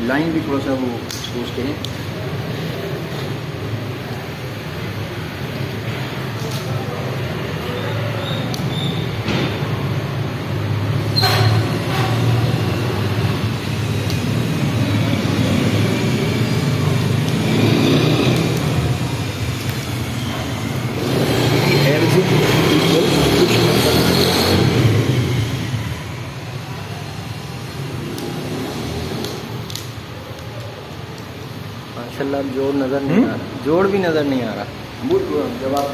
Line भी थोड़ा सा वो एक्सपोज करें। माशाल्लाह जोड़ नज़र नहीं आ रहा, जोड़ भी नज़र नहीं आ रहा। जब आप